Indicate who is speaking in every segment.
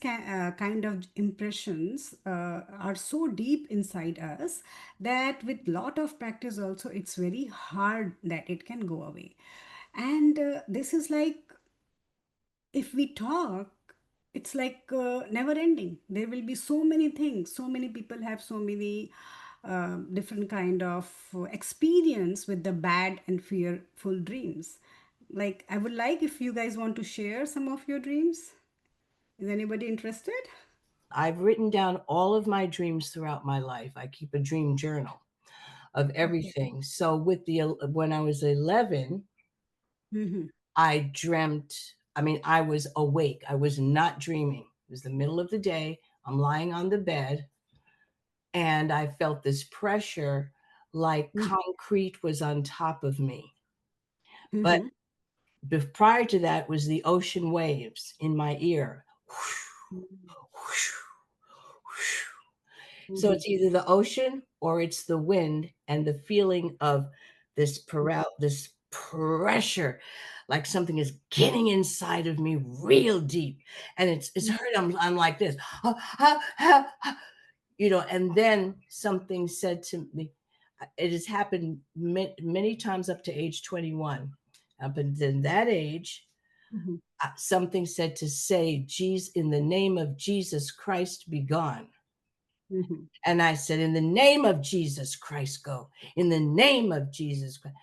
Speaker 1: kind of impressions are so deep inside us that with lot of practice also it's very hard that it can go away. And this is like, if we talk, it's like never ending. There will be so many things, so many people have so many different kind of experience with the bad and fearful dreams. Like, I would like if you guys want to share some of your dreams. Is anybody interested?
Speaker 2: I've written down all of my dreams throughout my life. I keep a dream journal of
Speaker 1: Okay.
Speaker 2: everything. So when I was 11,
Speaker 1: Mm-hmm.
Speaker 2: I dreamt, I mean, I was awake. I was not dreaming. It was the middle of the day. I'm lying on the bed and I felt this pressure like concrete was on top of me. But
Speaker 1: Mm-hmm.
Speaker 2: prior to that was the ocean waves in my ear. So
Speaker 1: Mm-hmm.
Speaker 2: it's either the ocean or it's the wind and the feeling of this pressure, like something is getting inside of me real deep, and it's hurt. I'm like this, and then something said to me. It has happened many times up to age 21. Up until that age,
Speaker 1: Mm-hmm.
Speaker 2: something said to say, "Jesus, in the name of Jesus Christ, be gone."
Speaker 1: Mm-hmm.
Speaker 2: And I said, "In the name of Jesus Christ, go. In the name of Jesus Christ."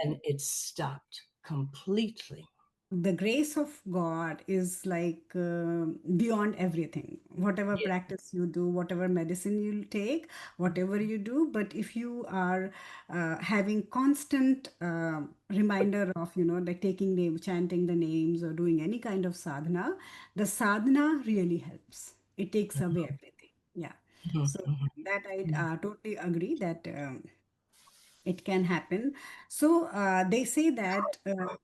Speaker 2: And it stopped completely.
Speaker 1: The grace of God is like beyond everything. Whatever
Speaker 2: Yeah.
Speaker 1: practice you do, whatever medicine you take, whatever you do, but if you are having constant reminder of, like taking name, chanting the names, or doing any kind of sadhana, the sadhana really helps. It takes away everything. Yeah.
Speaker 2: Mhm,
Speaker 1: So
Speaker 2: mhm.
Speaker 1: that I totally agree that. It can happen. So they say that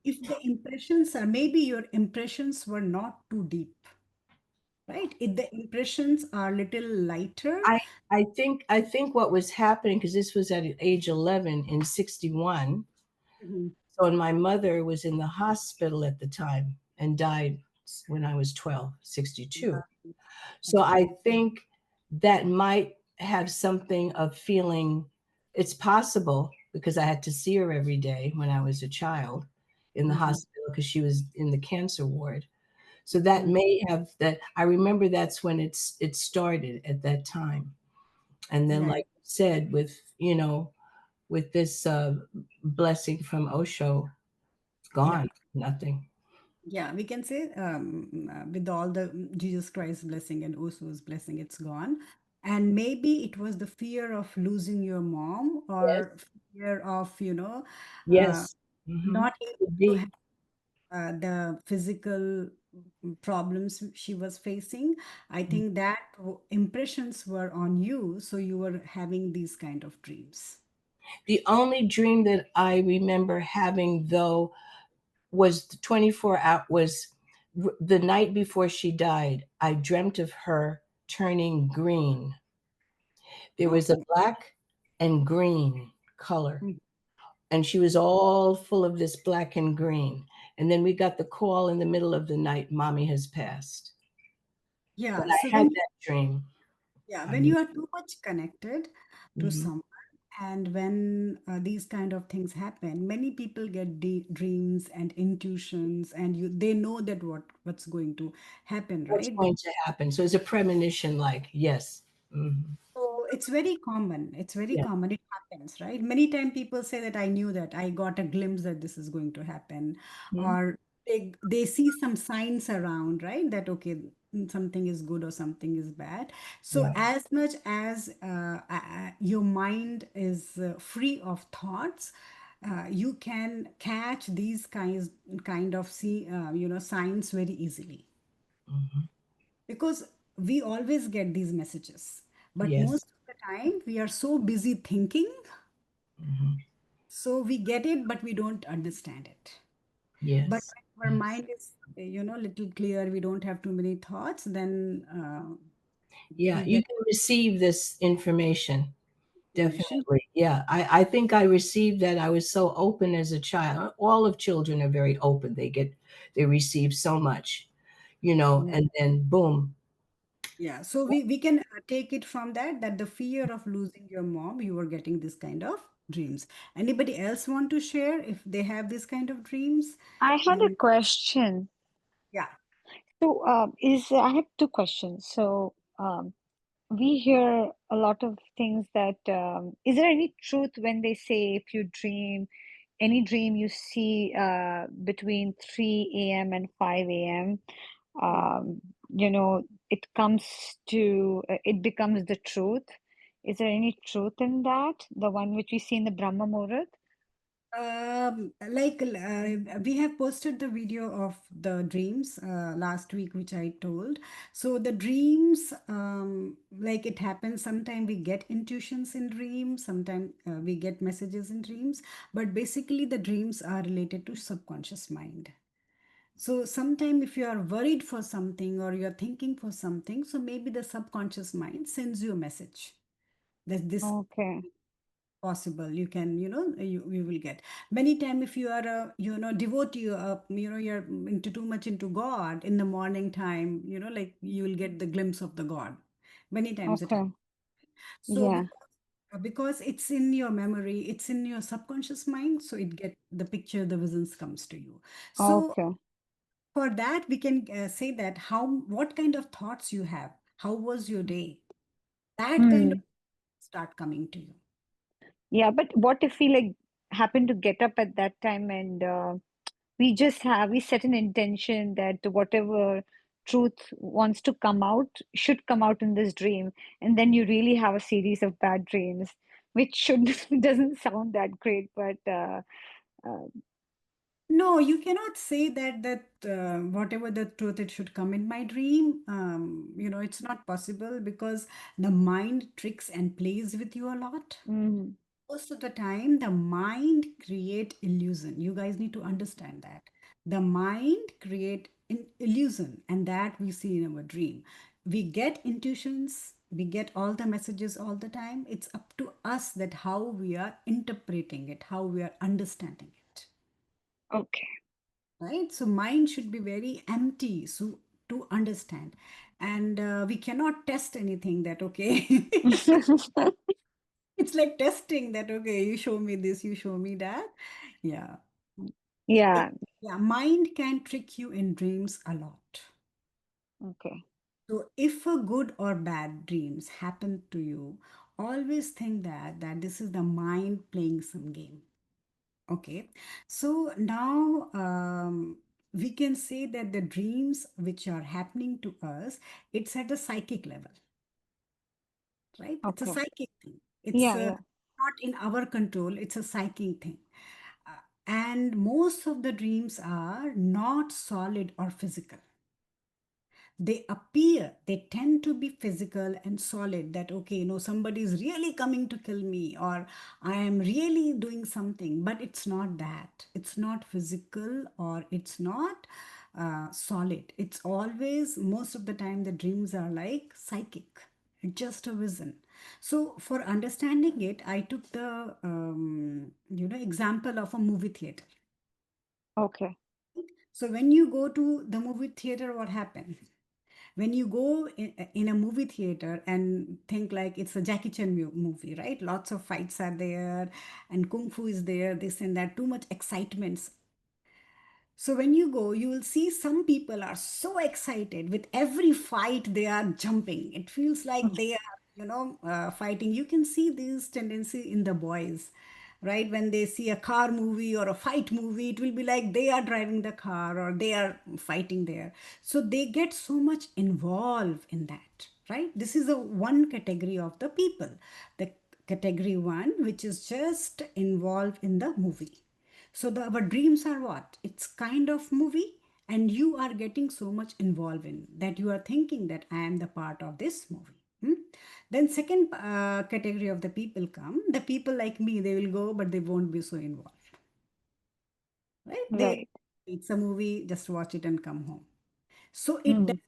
Speaker 1: if the impressions are, maybe your impressions were not too deep, right? If the impressions are little lighter.
Speaker 2: I I think what was happening, because this was at age 11 in 61.
Speaker 1: Mhm.
Speaker 2: So, and my mother was in the hospital at the time and died when I was 12, 62.
Speaker 1: Yeah.
Speaker 2: So
Speaker 1: Okay.
Speaker 2: I think that might have something of feeling. It's possible because I had to see her every day when I was a child in the
Speaker 1: Mhm.
Speaker 2: hospital because she was in the cancer ward. So that
Speaker 1: Mhm.
Speaker 2: may have that. I remember that's when it started at that time. And then,
Speaker 1: Yeah.
Speaker 2: like you said, with this blessing from Osho, it's
Speaker 1: Yeah.
Speaker 2: gone. Nothing.
Speaker 1: Yeah, we can say with all the Jesus Christ blessing and Usu's blessing, it's gone. And maybe it was the fear of losing your mom,
Speaker 2: Yes.
Speaker 1: or fear of, uh,
Speaker 2: Yes. Mm-hmm.
Speaker 1: not able
Speaker 2: Could
Speaker 1: to
Speaker 2: be.
Speaker 1: have the physical problems she was facing. I think that impressions were on you, so you were having these kind of dreams.
Speaker 2: The only dream that I remember having, though, was the 24 hour was the night before she died. I dreamt of her turning green. There was a
Speaker 1: Okay.
Speaker 2: black and green color,
Speaker 1: Mm.
Speaker 2: and she was all full of this black and green. And then we got the call in the middle of the night, "Mommy has passed." But
Speaker 1: Yeah, so
Speaker 2: I had that dream. I
Speaker 1: when you are
Speaker 2: remember.
Speaker 1: too much connected to
Speaker 2: Mhm.
Speaker 1: someone, and when these kind of things happen, many people get dreams and intuitions, and they know that what's going to happen,
Speaker 2: What's
Speaker 1: right?
Speaker 2: going to happen? So it's a premonition, like, yes. Hmm.
Speaker 1: So it's very common. It's very
Speaker 2: Yeah.
Speaker 1: common. It happens, right? Many times people say that I knew that I got a glimpse that this is going to happen,
Speaker 2: Mhm.
Speaker 1: or they see some signs around, right? That okay, something is good or something is bad. So
Speaker 2: Yeah.
Speaker 1: as much as your mind is free of thoughts, you can catch these kind of signs very easily,
Speaker 2: Hmm.
Speaker 1: because we always get these messages, but
Speaker 2: Yes.
Speaker 1: most of the time we are so busy thinking,
Speaker 2: Hmm.
Speaker 1: so we get it but we don't understand it. But
Speaker 2: Yes.
Speaker 1: when our
Speaker 2: Yes.
Speaker 1: mind is little clear, we don't have too many thoughts, then
Speaker 2: Yeah,
Speaker 1: we
Speaker 2: you
Speaker 1: get
Speaker 2: can receive this information.
Speaker 1: information.
Speaker 2: Definitely. Yeah. I think I received that. I was so open as a child. All of children are very open. They receive so much,
Speaker 1: Yeah.
Speaker 2: and then boom.
Speaker 1: Yeah, so we can take it from that the fear of losing your mom, you were getting this kind of dreams. Anybody else want to share if they have this kind of dreams?
Speaker 3: I had a
Speaker 1: And
Speaker 3: question.
Speaker 1: yeah.
Speaker 3: So, is I have two questions. So, we hear a lot of things that is there any truth when they say if you dream any dream you see between 3 a.m. and 5 a.m. um, it comes to it becomes the truth. Is there any truth in that? The one which we see in the Brahma Muhurat?
Speaker 1: We have posted the video of the dreams last week, which I told. So the dreams, like it happens. Sometimes we get intuitions in dreams. Sometimes we get messages in dreams. But basically, the dreams are related to subconscious mind. So sometime if you are worried for something or you're thinking for something, so maybe the subconscious mind sends you a message that this
Speaker 3: Okay,
Speaker 1: possible you can you will get many time if you are a devotee you're into too much into god in the morning time like you will get the glimpse of the god many times it
Speaker 3: okay,
Speaker 1: happens. So
Speaker 3: yeah,
Speaker 1: because it's in your memory, it's in your subconscious mind, so it get the picture, the visions comes to you. So
Speaker 3: okay.
Speaker 1: for that we can say that how what kind of thoughts you have, how was your day, that kind of
Speaker 3: Hmm.
Speaker 1: start coming to you.
Speaker 3: Yeah, but what if we like happen to get up at that time and we set an intention that whatever truth wants to come out should come out in this dream, and then you really have a series of bad dreams, which should doesn't sound that great, but uh,
Speaker 1: No, you cannot say that whatever the truth it should come in my dream. It's not possible because the mind tricks and plays with you a lot.
Speaker 3: mm,
Speaker 1: Most of the time, the mind create illusion. You guys need to understand that the mind create an illusion, and that we see in our dream. We get intuitions, we get all the messages all the time. It's up to us that how we are interpreting it, how we are understanding it,
Speaker 3: okay.
Speaker 1: right? So mind should be very empty so to understand, and we cannot test anything that okay. It's like testing that okay, you show me this, you show me that. Yeah. So,
Speaker 3: Yeah,
Speaker 1: yeah, mind can trick you in dreams a lot.
Speaker 3: okay,
Speaker 1: So if a good or bad dreams happen to you, always think that this is the mind playing some game. Okay, so now we can say that the dreams which are happening to us, it's at a psychic level, right? It's a
Speaker 3: okay,
Speaker 1: psychic thing. It's
Speaker 3: yeah, yeah,
Speaker 1: not in our control, it's a psychic thing. Uh, and most of the dreams are not solid or physical. They tend to be physical and solid, that okay, somebody is really coming to kill me, or I am really doing something, but it's not that, it's not physical, or it's not solid. It's always, most of the time the dreams are like psychic, just a vision. So for understanding it, I took the example of a movie theater.
Speaker 3: okay.
Speaker 1: So when you go to the movie theater, what happens? When you go in a movie theater and think like it's a Jackie Chan movie, right? Lots of fights are there and kung fu is there, this and that, too much excitements. So when you go, you will see some people are so excited with every fight they are jumping. It feels like they are, fighting. You can see this tendency in the boys, right? When they see a car movie or a fight movie, it will be like they are driving the car or they are fighting there. So they get so much involved in that, right? This is a one category of the people. The category one, which is just involved in the movie. So our dreams are what? It's kind of movie, and you are getting so much involved in that you are thinking that I am the part of this movie. Hmm? Then second category of the people come. The people like me, they will go, but they won't be so involved, right?
Speaker 3: Right.
Speaker 1: It's a movie, just watch it and come home. So it
Speaker 3: Mm,
Speaker 1: doesn't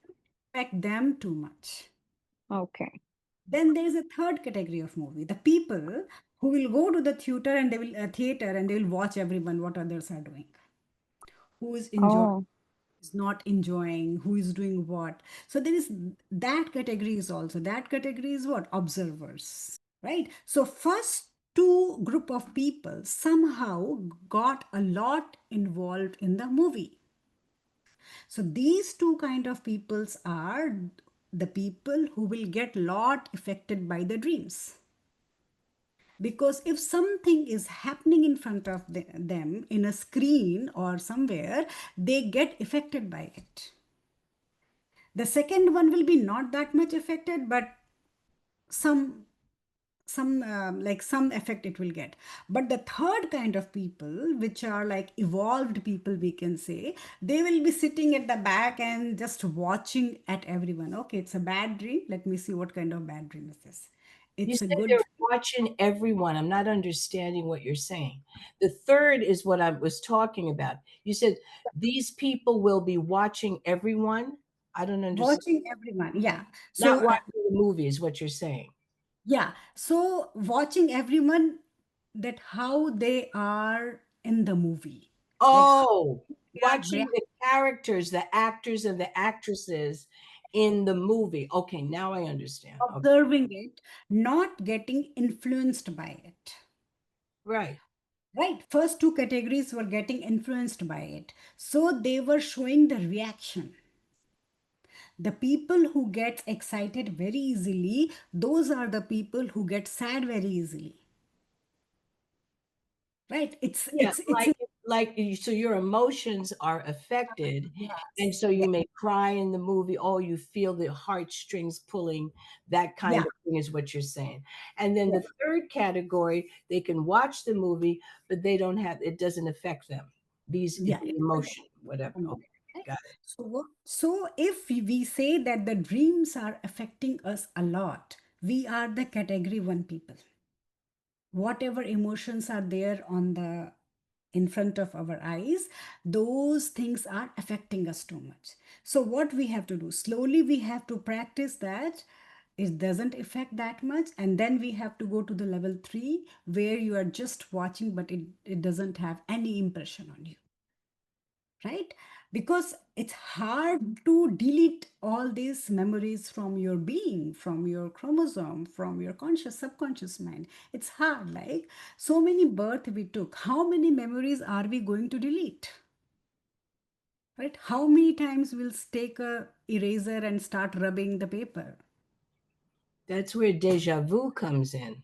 Speaker 1: affect them too much.
Speaker 3: okay.
Speaker 1: Then there is a third category of movie. The people who will go to the theater and they will watch everyone what others are doing, who is enjoying
Speaker 3: Oh,
Speaker 1: is not enjoying, who is doing what. So there is that category is also. That category is what? Observers, right? So first two group of people somehow got a lot involved in the movie. So these two kind of peoples are the people who will get lot affected by the dreams. Because if something is happening in front of them in a screen or somewhere, they get affected by it. The second one will be not that much affected, but some some effect it will get. But the third kind of people, which are like evolved people, we can say, they will be sitting at the back and just watching at everyone. Okay, it's a bad dream, let me see what kind of bad dream is this.
Speaker 2: You
Speaker 1: It's a
Speaker 2: said
Speaker 1: good
Speaker 2: they're
Speaker 1: dream.
Speaker 2: watching everyone. I'm not understanding what you're saying. The third is what I was talking about. You said these people will be watching everyone. I don't understand.
Speaker 1: Watching everyone, yeah.
Speaker 2: Not
Speaker 1: So
Speaker 2: watching the movie is what you're saying.
Speaker 1: yeah, so watching everyone, that how they are in the movie, like how
Speaker 2: Oh,
Speaker 1: they are
Speaker 2: watching
Speaker 1: reacting,
Speaker 2: the characters, the actors and the actresses in the movie. Okay, now I understand. Okay,
Speaker 1: observing it, not getting influenced by it.
Speaker 2: right.
Speaker 1: Right, first two categories were getting influenced by it, so they were showing the reaction. The people who get excited very easily, those are the people who get sad very easily. Right,
Speaker 2: Yeah,
Speaker 1: it's
Speaker 2: so your emotions are affected, and
Speaker 1: yes,
Speaker 2: so
Speaker 1: yeah,
Speaker 2: you may cry in the movie. Oh, you feel the heartstrings pulling. That kind
Speaker 1: yeah,
Speaker 2: of thing is what you're saying. And then
Speaker 1: yeah,
Speaker 2: the third category, they can watch the movie, but they don't have it doesn't affect them. These
Speaker 1: yeah,
Speaker 2: the emotion, whatever. Okay,
Speaker 1: right?
Speaker 2: got it.
Speaker 1: So if we say that the dreams are affecting us a lot, we are the category one people. Whatever emotions are there on the in front of our eyes, those things are affecting us too much. So what we have to do, slowly we have to practice that it doesn't affect that much, and then we have to go to the level 3 where you are just watching, but it doesn't have any impression on you, right? Because it's hard to delete all these memories from your being, from your chromosome, from your conscious subconscious mind. It's hard, like so many birth we took, how many memories are we going to delete? Right, how many times we'll take a eraser and start rubbing the paper?
Speaker 2: That's where deja vu comes in.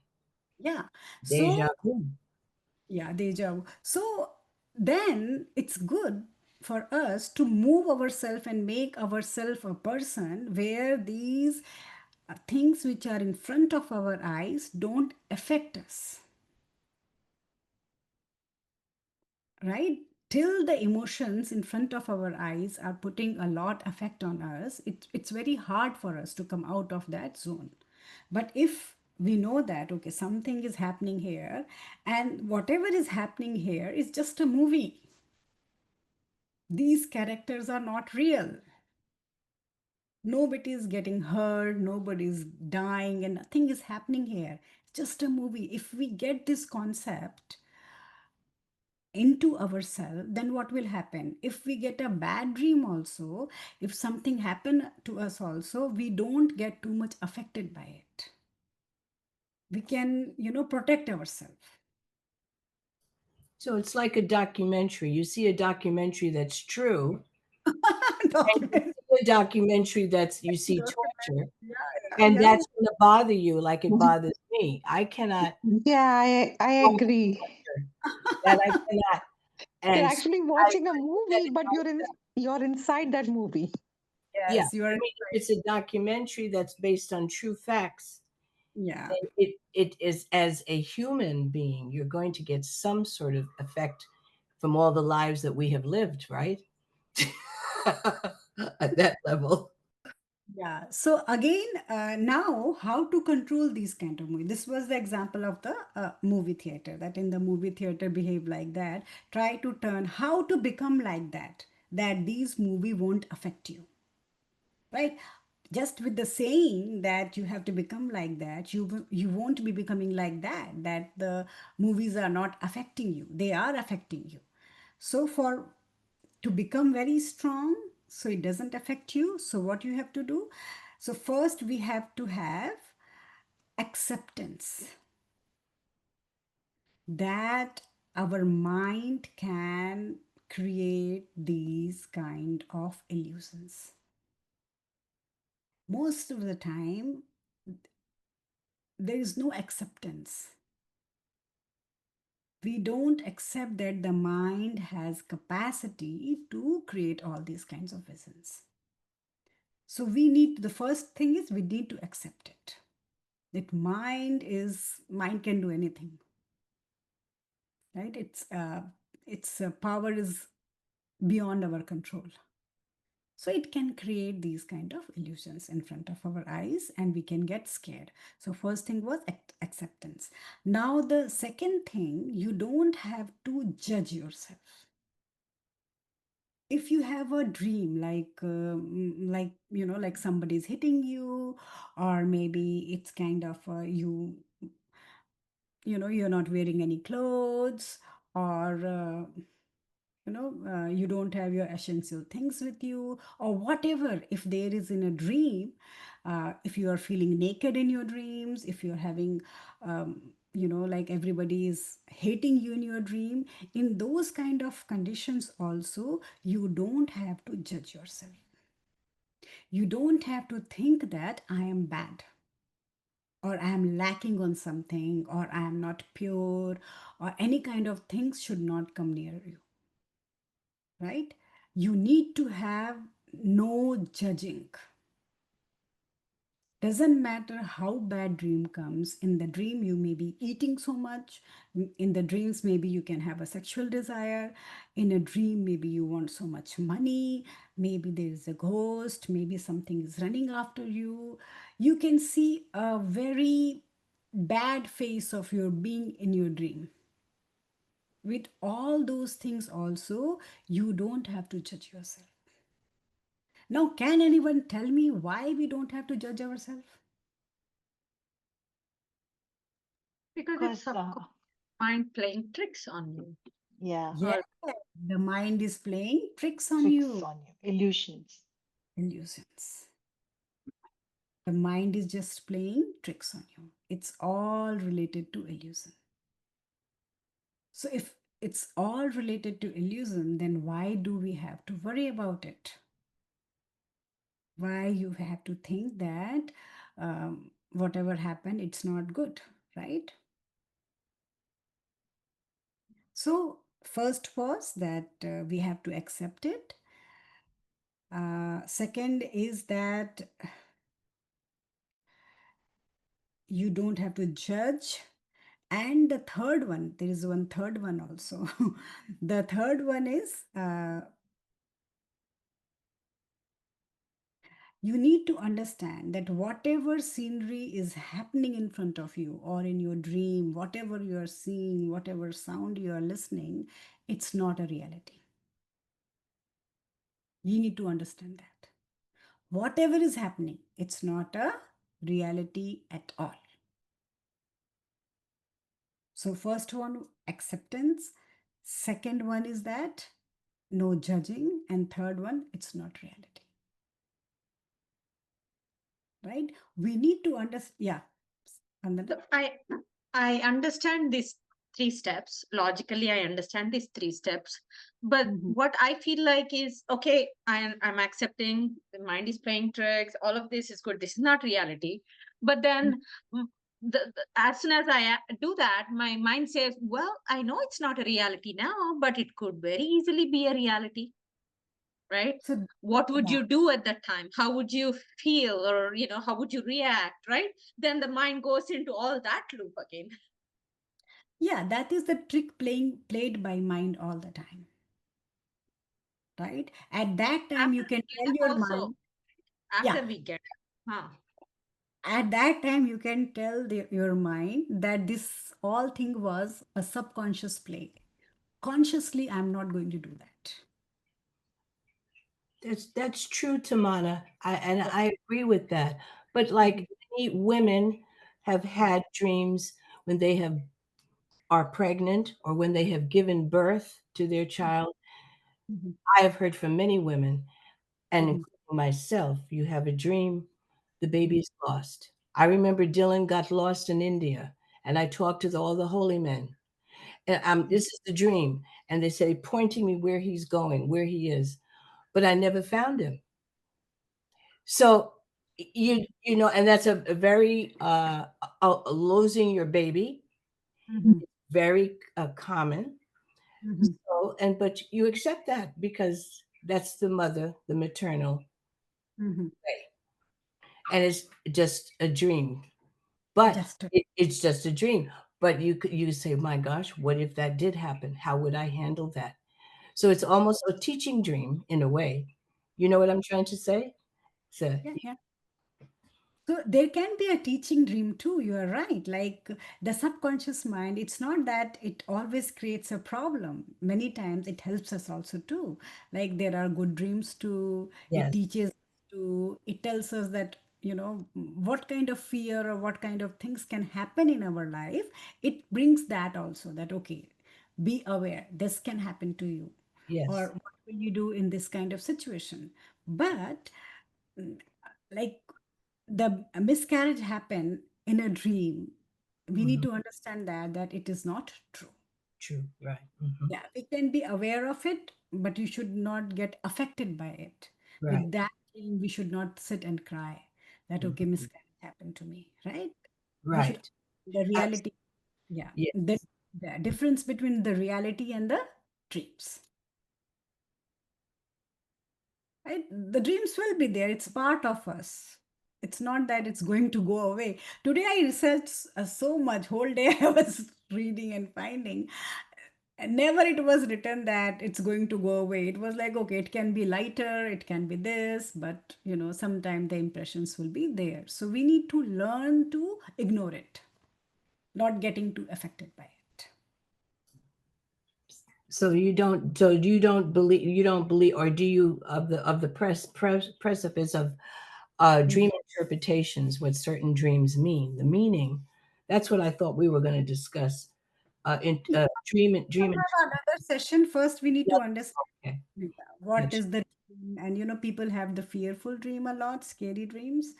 Speaker 1: Yeah,
Speaker 2: Deja
Speaker 1: so
Speaker 2: vu.
Speaker 1: yeah, deja vu. So then it's good for us to move ourselves and make ourselves a person where these things which are in front of our eyes don't affect us, right? Till the emotions in front of our eyes are putting a lot effect on us, it's very hard for us to come out of that zone. But if we know that, okay, something is happening here, and whatever is happening here is just a movie, these characters are not real. Nobody is getting hurt, nobody's dying, and nothing is happening here. It's just a movie. If we get this concept into ourselves, then what will happen? If we get a bad dream also, if something happen to us also, we don't get too much affected by it. We can, protect ourselves.
Speaker 2: So it's like a documentary. You see a documentary that's true, and you
Speaker 1: Document,
Speaker 2: see a documentary that's you see
Speaker 1: document.
Speaker 2: torture,
Speaker 1: Yeah,
Speaker 2: and
Speaker 1: yeah,
Speaker 2: that's going to bother you like it bothers me. I cannot
Speaker 3: Yeah, I
Speaker 2: watch
Speaker 3: agree.
Speaker 2: torture. That I cannot.
Speaker 3: You're
Speaker 2: And so
Speaker 3: actually
Speaker 2: I
Speaker 3: watching a
Speaker 2: said
Speaker 3: movie,
Speaker 2: it
Speaker 3: but
Speaker 2: like
Speaker 3: you're inside that movie.
Speaker 2: yeah.
Speaker 1: yes, you are
Speaker 2: I mean, if it's a documentary that's based on true facts,
Speaker 1: yeah.
Speaker 2: then it is as a human being, you're going to get some sort of effect from all the lives that we have lived, right? At that level.
Speaker 1: Yeah. So again, now how to control these kind of movie? This was the example of the movie theater. That in the movie theater behave like that. Try to turn how to become like that. That these movie won't affect you, right? Just with the saying that you have to become like that, you won't be becoming like that. That the movies are not affecting you. They are affecting you. So for to become very strong, so it doesn't affect you. So what you have to do? So first we have to have acceptance that our mind can create these kind of illusions. Most of the time there is no acceptance. We don't accept that the mind has capacity to create all these kinds of visions. So we need, the first thing is we need to accept it, that mind can do anything, right? Its power is beyond our control. So it can create these kind of illusions in front of our eyes and we can get scared. So first thing was acceptance. Now the second thing, you don't have to judge yourself. If you have a dream like like somebody's hitting you, or maybe it's kind of you're not wearing any clothes, or you don't have your essential things with you, or whatever. If there is in a dream, if you are feeling naked in your dreams, if you're having like everybody is hating you in your dream, in those kind of conditions also, you don't have to judge yourself. You don't have to think that I am bad, or I am lacking on something, or I am not pure, or any kind of things should not come near you, right? You need to have no judging. Doesn't matter how bad dream comes. In the dream you may be eating so much. In the dreams maybe you can have a sexual desire. In a dream maybe you want so much money. Maybe there is a ghost. Maybe something is running after you. You can see a very bad face of your being in your dream. With all those things also, you don't have to judge yourself. Now, can anyone tell me why we don't have to judge ourselves?
Speaker 4: Because it's
Speaker 3: Because,
Speaker 4: subconscious mind playing tricks on you.
Speaker 3: yeah,
Speaker 1: Yeah,
Speaker 4: Or
Speaker 1: the mind is playing tricks on
Speaker 3: tricks
Speaker 1: you.
Speaker 3: on you, illusions.
Speaker 1: Illusions. The mind is just playing tricks on you. It's all related to illusion. So, if it's all related to illusion, then why do we have to worry about it? Why you have to think that whatever happened, it's not good, right? So, first was that we have to accept it. Second is that you don't have to judge. And the third one, there is one third one also. The third one is you need to understand that whatever scenery is happening in front of you or in your dream, whatever you are seeing, whatever sound you are listening, it's not a reality. You need to understand that. Whatever is happening, it's not a reality at all. So, first one, acceptance. Second one is that no judging. And third one, it's not reality. Right? We need to understand. Yeah. Vandana?
Speaker 4: so I understand these three steps. Logically, I understand these three steps. But
Speaker 1: Mhm.
Speaker 4: what I feel like is okay, I'm accepting the mind is playing tricks, all of this is good. This is not reality. But then mm, as soon as do that, my mind says, well, I know it's not a reality now, but it could very easily be a reality, right?
Speaker 1: So,
Speaker 4: What would
Speaker 1: yeah.
Speaker 4: you do at that time? How would you feel? Or how would you react, right? Then the mind goes into all that loop again.
Speaker 1: Yeah, that is the trick played by mind all the time. Right? At that time, you
Speaker 4: After
Speaker 1: can
Speaker 4: we get
Speaker 1: tell
Speaker 4: up
Speaker 1: your
Speaker 4: also,
Speaker 1: mind, yeah,
Speaker 4: after we get up, huh?
Speaker 1: at that time, you can tell your mind that this all thing was a subconscious play. Consciously, I'm not going to do that.
Speaker 2: That's true, Tamana. And
Speaker 1: Yeah.
Speaker 2: I agree with that. But like many women have had dreams when they have are pregnant or when they have given birth to their child.
Speaker 1: Mhm.
Speaker 2: I have heard from many women. and
Speaker 1: Mhm.
Speaker 2: including myself, you have a dream, the baby is lost. I remember Dylan got lost in India, and I talked to all the holy men. And this is the dream. And they say, pointing me where he's going, where he is. But I never found him. So you know, and that's a very losing your baby,
Speaker 1: Mhm.
Speaker 2: very common.
Speaker 1: Mhm.
Speaker 2: So, and but you accept that because that's the mother, the maternal
Speaker 1: Mhm.
Speaker 2: way, and it's just a dream. But
Speaker 1: Just to,
Speaker 2: it's just a dream. But you say, my gosh, what if that did happen? How would I handle that? So it's almost a teaching dream in a way. You know what I'm trying to say? So
Speaker 1: yeah, yeah. So there can be a teaching dream too. You are right. Like the subconscious mind, it's not that it always creates a problem. Many times it helps us also too. Like there are good dreams too. It
Speaker 2: yes,
Speaker 1: teaches to, it tells us that, what kind of fear or what kind of things can happen in our life. It brings that also that, okay, be aware, this can happen to you. Or
Speaker 2: yes.
Speaker 1: what will you do in this kind of situation? But like the miscarriage happened in a dream, we need
Speaker 2: Hmm.
Speaker 1: to understand that it is not true.
Speaker 2: True, right. Hmm.
Speaker 1: Yeah, we can be aware of it, but you should not get affected by it.
Speaker 2: Right,
Speaker 1: With that dream, we should not sit and cry that, okay,
Speaker 2: hmm,
Speaker 1: miscarriage happened to me, right? We should,
Speaker 2: right.
Speaker 1: the
Speaker 2: Abs-
Speaker 1: reality, yeah,
Speaker 2: yeah.
Speaker 1: the difference between the reality and the dreams. Right? The dreams will be there. It's part of us. It's not that it's going to go away. Today I researched so much. Whole day I was reading and finding. And never it was written that it's going to go away. It was like, okay, it can be lighter, it can be this, but sometimes the impressions will be there. So we need to learn to ignore it, not getting too affected by it.
Speaker 2: So you don't believe, or do you, of the precipice of
Speaker 1: Mm.
Speaker 2: dream interpretations, what certain dreams mean, the meaning? That's what I thought we were going to discuss.
Speaker 1: Yeah,
Speaker 2: Dream.
Speaker 1: we'll have another session. First, we need to understand.
Speaker 2: Okay.
Speaker 1: Yeah.
Speaker 2: Yeah.
Speaker 1: What is the dream? And people have the fearful dream a lot, scary dreams,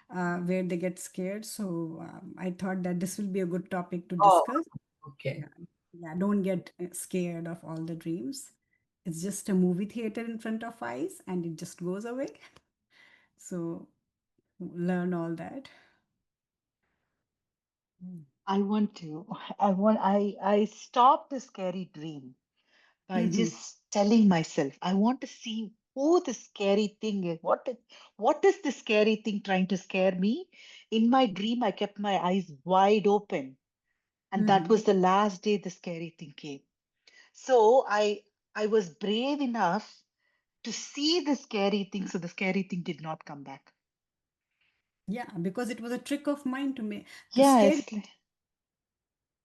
Speaker 1: where they get scared. So I thought that this will be a good topic to
Speaker 2: Oh,
Speaker 1: discuss.
Speaker 2: okay.
Speaker 1: Yeah, yeah. Don't get scared of all the dreams. It's just a movie theater in front of eyes, and it just goes away. So learn all that.
Speaker 5: I want to. I stopped the scary dream by
Speaker 1: Mm-hmm.
Speaker 5: just telling myself, I want to see who the scary thing is. What is the scary thing trying to scare me? In my dream, I kept my eyes wide open. And that
Speaker 1: Mm-hmm.
Speaker 5: was the last day the scary thing came. So I was brave enough to see the scary thing, so the scary thing did not come back.
Speaker 1: Yeah, because it was a trick of mind to
Speaker 5: Yeah,
Speaker 1: scare,
Speaker 5: it's like,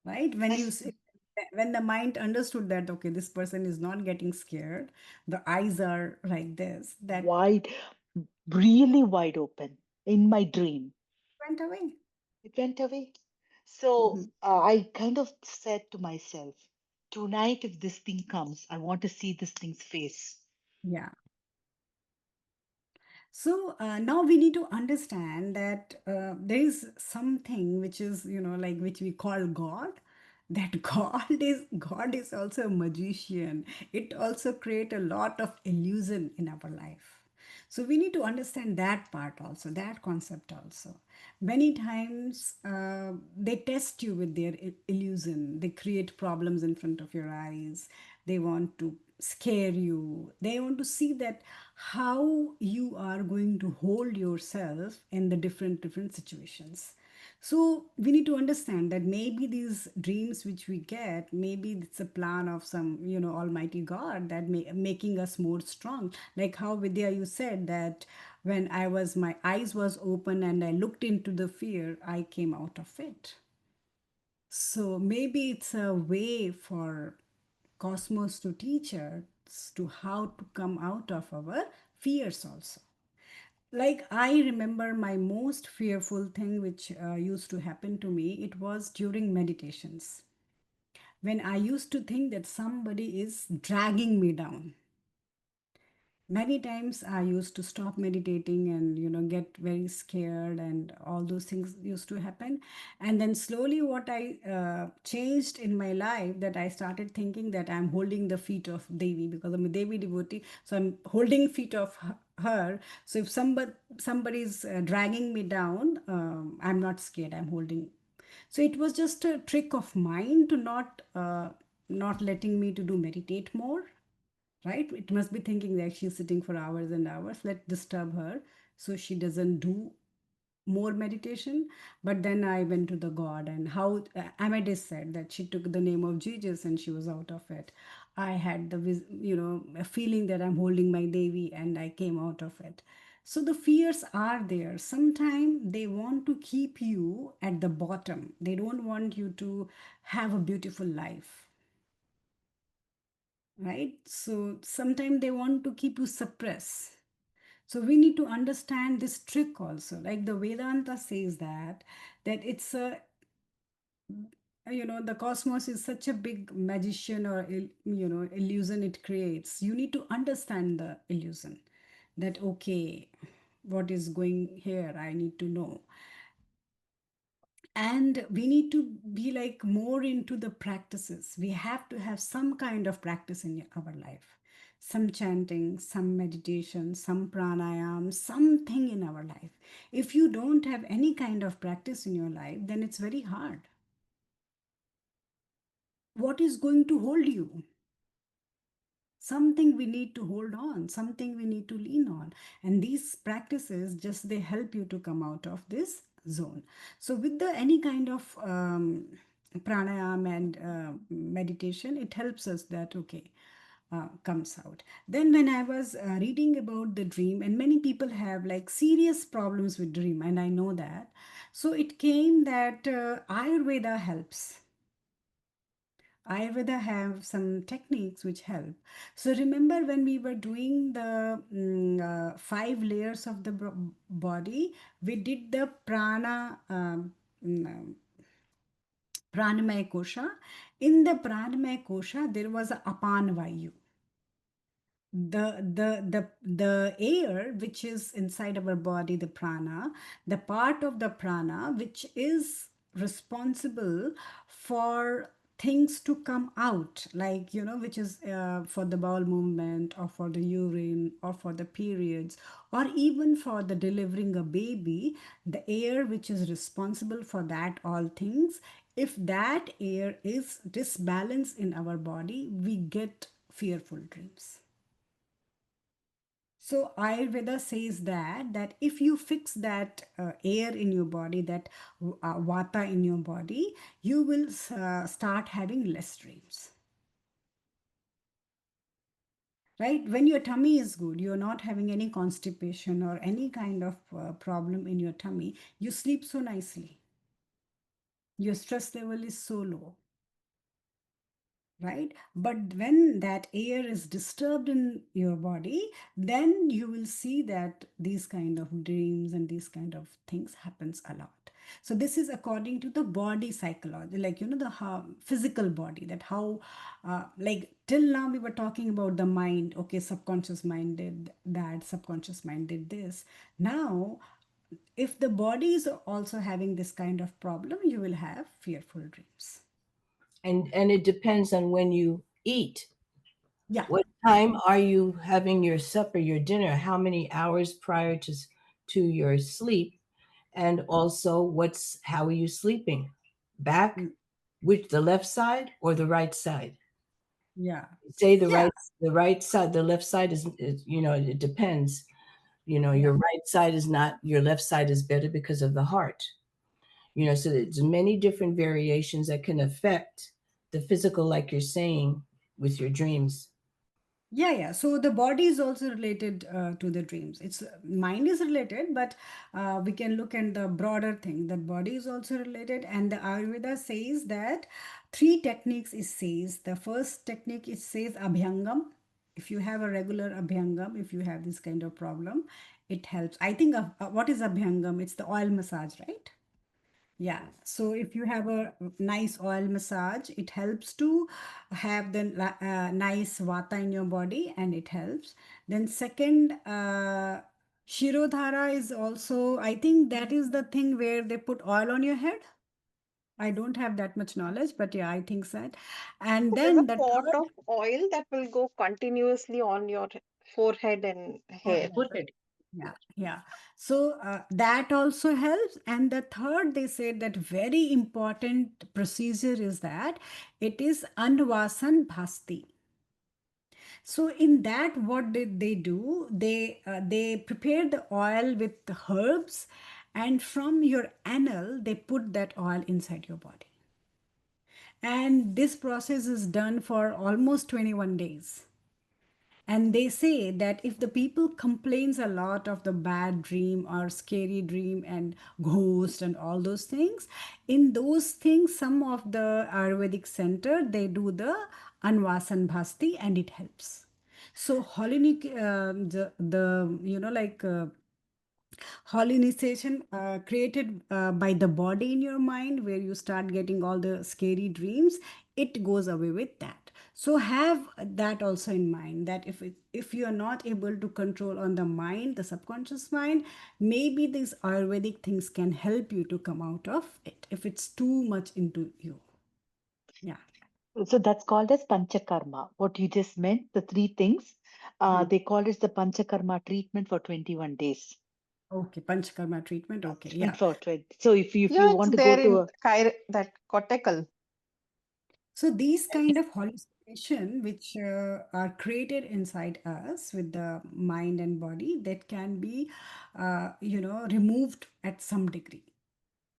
Speaker 1: right?
Speaker 5: it's
Speaker 1: When the mind understood that, okay, this person is not getting scared, the eyes are like this, that
Speaker 5: wide, really wide open in my dream.
Speaker 1: went away.
Speaker 5: It went away. So
Speaker 1: Mhm.
Speaker 5: I kind of said to myself, tonight, if this thing comes, I want to see this thing's face.
Speaker 1: Yeah. So now we need to understand that there is something which is, like which we call God. That God is also a magician. It also create a lot of illusion in our life. So we need to understand that part also, that concept also. Many times they test you with their illusion. They create problems in front of your eyes. They want to scare you. They want to see that how you are going to hold yourself in the different situations. So we need to understand that maybe these dreams which we get, maybe it's a plan of some, Almighty God that making us more strong. Like how Vidya you said that when my eyes was open and I looked into the fear, I came out of it. So maybe it's a way for Cosmos to teach us to how to come out of our fears also. Like I remember my most fearful thing which used to happen to me, it was during meditations. When I used to think that somebody is dragging me down. Many times I used to stop meditating and get very scared, and all those things used to happen. And then slowly what I changed in my life, that I started thinking that I'm holding the feet of Devi, because I'm a Devi devotee, so I'm holding feet of her. So if somebody's dragging me down, I'm not scared, I'm holding. So it was just a trick of mine to not letting me to do meditate more, right? It must be thinking that she's sitting for hours and hours. Let's disturb her so she doesn't do more meditation. But then I went to the God, and how Amadis said that she took the name of Jesus and she was out of it. I had a feeling that I'm holding my Devi, and I came out of it. So the fears are there. Sometimes they want to keep you at the bottom. They don't want you to have a beautiful life, right? So sometimes they want to keep you suppressed. So we need to understand this trick also. Like the Vedanta says that it's a the cosmos is such a big magician, or illusion it creates. You need to understand the illusion, that okay, what is going here, I need to know. And we need to be like more into the practices. We have to have some kind of practice in our life, some chanting, some meditation, some pranayam, something in our life. If you don't have any kind of practice in your life, then it's very hard. What is going to hold you? Something we need to hold on, something we need to lean on. And these practices, just they help you to come out of this zone. So with the any kind of pranayam and meditation, it helps us that okay, comes out. Then when I was reading about the dream, and many people have like serious problems with dream, and I know that. So it came that Ayurveda helps. Ayurveda have some techniques which help. So remember when we were doing the 5 layers of the body, we did the pranamaya kosha. In the pranamaya kosha, there was a apan vayu, the air which is inside our body, the prana, the part of the prana which is responsible for things to come out, like which is for the bowel movement, or for the urine, or for the periods, or even for the delivering a baby. The air which is responsible for that all things, if that air is disbalanced in our body, we get fearful dreams. So Ayurveda says that if you fix that air in your body, that vata in your body, you will start having less dreams. Right? When your tummy is good, you're not having any constipation or any kind of problem in your tummy, you sleep so nicely. Your stress level is so low, right? But when that air is disturbed in your body, then you will see that these kind of dreams and these kind of things happens a lot. So this is according to the body psychology, like the how, physical body, that how like till now we were talking about the mind. Okay, subconscious mind did that, subconscious mind did this. Now if the body is also having this kind of problem, you will have fearful dreams.
Speaker 2: And it depends on when you eat.
Speaker 1: Yeah.
Speaker 2: What time are you having your supper, your dinner? How many hours prior to your sleep? And also, how are you sleeping? Back,
Speaker 1: Mm,
Speaker 2: which the left side or the right side?
Speaker 1: yeah.
Speaker 2: Say
Speaker 1: Yeah.
Speaker 2: the right side, the left side is it depends.
Speaker 1: Yeah.
Speaker 2: Your right side is not, your left side is better because of the heart. So there's many different variations that can affect the physical, like you're saying, with your dreams.
Speaker 1: Yeah, yeah. So the body is also related to the dreams. It's mind is related, but we can look at the broader thing. That body is also related, and the Ayurveda says that three techniques. It says the first technique, it says abhyangam. If you have a regular abhyangam, if you have this kind of problem, it helps. I think what is abhyangam? It's the oil massage, right? Yeah, so if you have a nice oil massage, it helps to have the nice vata in your body and it helps. Then second, Shirodhara is also, I think that is the thing where they put oil on your head. I don't have that much knowledge, but yeah, I think so. And
Speaker 6: So there's a
Speaker 1: then the
Speaker 6: pot
Speaker 1: third,
Speaker 6: of oil that will go continuously on your forehead and hair.
Speaker 1: forehead.
Speaker 4: Forehead.
Speaker 1: Yeah, yeah. So that also helps. And the third, they said that very important procedure is that it is Anvasan Bhasti. So in that, what did they do? They prepare the oil with the herbs, and from your anal, they put that oil inside your body. And this process is done for almost 21 days. And they say that if the people complains a lot of the bad dream or scary dream and ghost and all those things, in those things, some of the Ayurvedic center, they do the Anvasan Bhasti and it helps. So Holinik, the Hollinization created by the body in your mind, where you start getting all the scary dreams, it goes away with that. So have that also in mind, that if you are not able to control on the mind, the subconscious mind, maybe these Ayurvedic things can help you to come out of it if it's too much into you. Yeah.
Speaker 5: So that's called as panchakarma. What you just meant, the three things,
Speaker 1: Hmm.
Speaker 5: they call it the panchakarma treatment for 21 days.
Speaker 1: Okay. Panchakarma treatment. Okay.
Speaker 5: And
Speaker 1: Yeah.
Speaker 5: for 20. So if you
Speaker 6: Yeah, it's
Speaker 5: want to go
Speaker 6: there
Speaker 5: to
Speaker 6: in
Speaker 5: a,
Speaker 6: that Kottakkal.
Speaker 1: So these kind of hallucination, which are created inside us with the mind and body, that can be, removed at some degree.